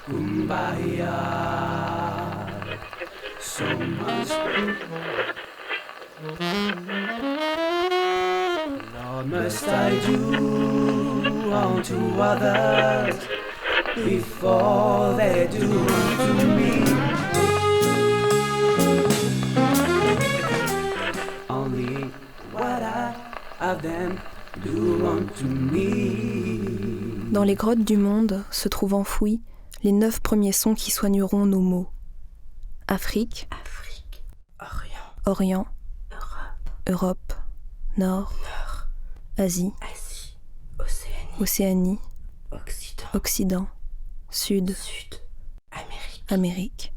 Kumbaya, so much. Lord, must I do unto others before they do unto me? Only what I have them do unto me. Dans les grottes du monde se trouvent enfouis les 9 premiers sons qui soigneront nos maux. Afrique, Orient, Europe, Nord, Asie, Océanie, Occident, Sud, Amérique.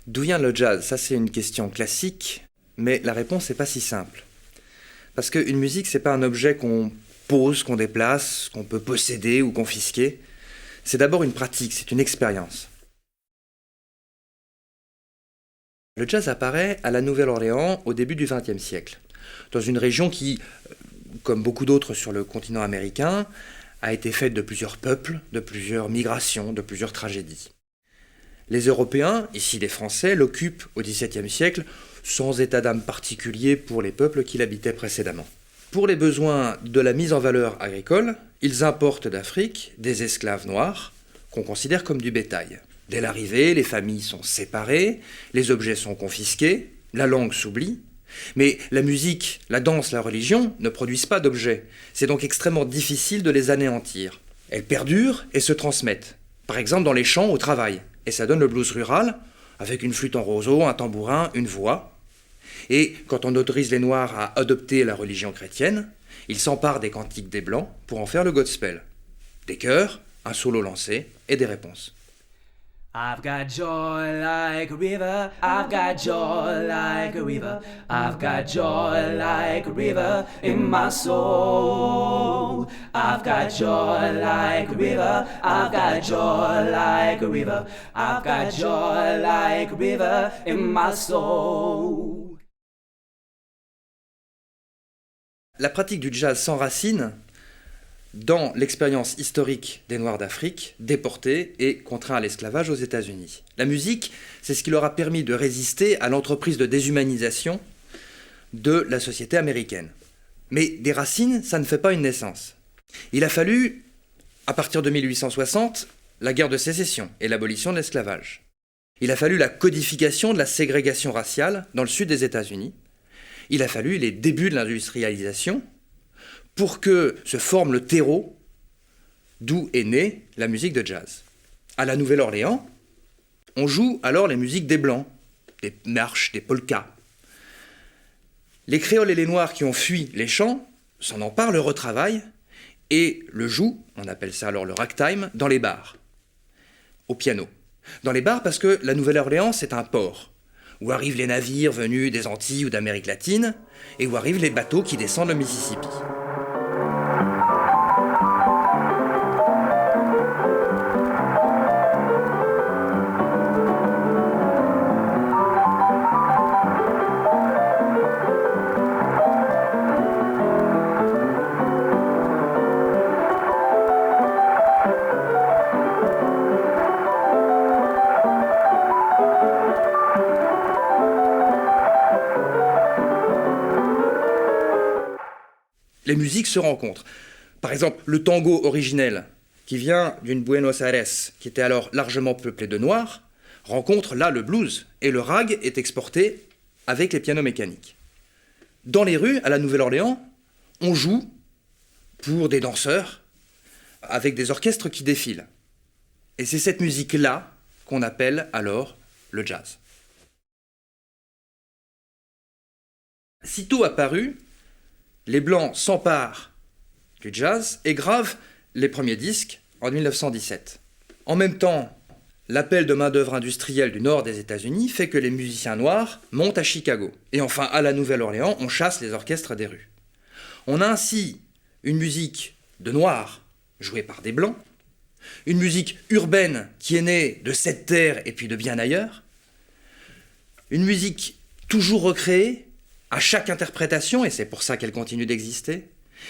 D'où vient le jazz? Ça, c'est une question classique, mais la réponse n'est pas si simple. Parce qu'une musique, c'est pas un objet qu'on pose, qu'on déplace, qu'on peut posséder ou confisquer. C'est d'abord une pratique, c'est une expérience. Le jazz apparaît à la Nouvelle-Orléans au début du XXe siècle, dans une région qui, comme beaucoup d'autres sur le continent américain, a été faite de plusieurs peuples, de plusieurs migrations, de plusieurs tragédies. Les Européens, ici les Français, l'occupent au XVIIe siècle sans état d'âme particulier pour les peuples qui l'habitaient précédemment. Pour les besoins de la mise en valeur agricole, ils importent d'Afrique des esclaves noirs qu'on considère comme du bétail. Dès l'arrivée, les familles sont séparées, les objets sont confisqués, la langue s'oublie, mais la musique, la danse, la religion ne produisent pas d'objets. C'est donc extrêmement difficile de les anéantir. Elles perdurent et se transmettent, par exemple dans les champs au travail. Et ça donne le blues rural, avec une flûte en roseau, un tambourin, une voix. Et quand on autorise les Noirs à adopter la religion chrétienne, ils s'emparent des cantiques des Blancs pour en faire le gospel. Des chœurs, un solo lancé et des réponses. I've got joy like a river, I've got joy like a river, I've got joy like a river in my soul. I've got joy like a river, I've got joy like a river, I've got joy like a river in my soul. La pratique du jazz s'enracine dans l'expérience historique des Noirs d'Afrique, déportés et contraints à l'esclavage aux États-Unis. La musique, c'est ce qui leur a permis de résister à l'entreprise de déshumanisation de la société américaine. Mais des racines, ça ne fait pas une naissance. Il a fallu, à partir de 1860, la guerre de sécession et l'abolition de l'esclavage. Il a fallu la codification de la ségrégation raciale dans le sud des États-Unis. Il a fallu les débuts de l'industrialisation pour que se forme le terreau d'où est née la musique de jazz. À la Nouvelle-Orléans, on joue alors les musiques des Blancs, des marches, des polkas. Les créoles et les Noirs qui ont fui les champs s'en emparent, le retravaillent et le jouent, on appelle ça alors le ragtime, dans les bars, au piano. Dans les bars parce que la Nouvelle-Orléans, c'est un port, où arrivent les navires venus des Antilles ou d'Amérique latine, et où arrivent les bateaux qui descendent le Mississippi. Les musiques se rencontrent. Par exemple, le tango originel, qui vient d'une Buenos Aires, qui était alors largement peuplée de Noirs, rencontre là le blues, et le rag est exporté avec les pianos mécaniques. Dans les rues, à la Nouvelle-Orléans, on joue pour des danseurs, avec des orchestres qui défilent. Et c'est cette musique-là qu'on appelle alors le jazz. Sitôt apparu, les Blancs s'emparent du jazz et gravent les premiers disques en 1917. En même temps, l'appel de main-d'œuvre industrielle du nord des États-Unis fait que les musiciens noirs montent à Chicago. Et enfin, à la Nouvelle-Orléans, on chasse les orchestres des rues. On a ainsi une musique de noirs jouée par des Blancs, une musique urbaine qui est née de cette terre et puis de bien ailleurs, Une musique toujours recréée, à chaque interprétation, et c'est pour ça qu'elle continue d'exister,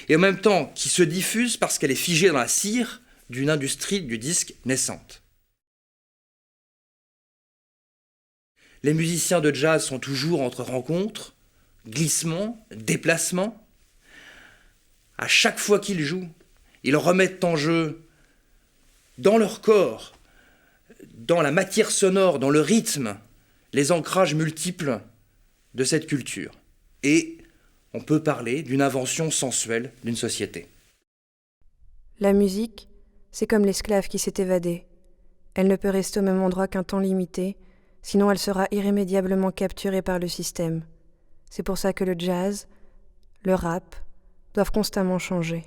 et en même temps qui se diffuse parce qu'elle est figée dans la cire d'une industrie du disque naissante. Les musiciens de jazz sont toujours entre rencontres, glissements, déplacements. À chaque fois qu'ils jouent, ils remettent en jeu, dans leur corps, dans la matière sonore, dans le rythme, les ancrages multiples de cette culture. Et on peut parler d'une invention sensuelle d'une société. La musique, c'est comme l'esclave qui s'est évadé. Elle ne peut rester au même endroit qu'un temps limité, sinon elle sera irrémédiablement capturée par le système. C'est pour ça que le jazz, le rap, doivent constamment changer.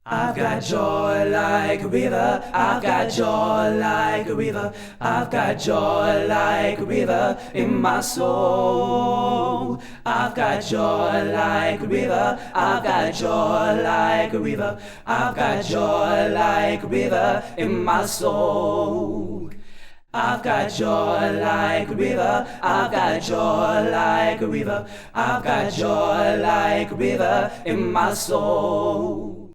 I've got joy like a river, I've got joy like a river, I've got joy like a river in my soul. I've got joy like a river, I've got joy like a river, I've got joy like a river in my soul. I've got joy like a river, I've got joy like a river, I've got joy like a river in my soul.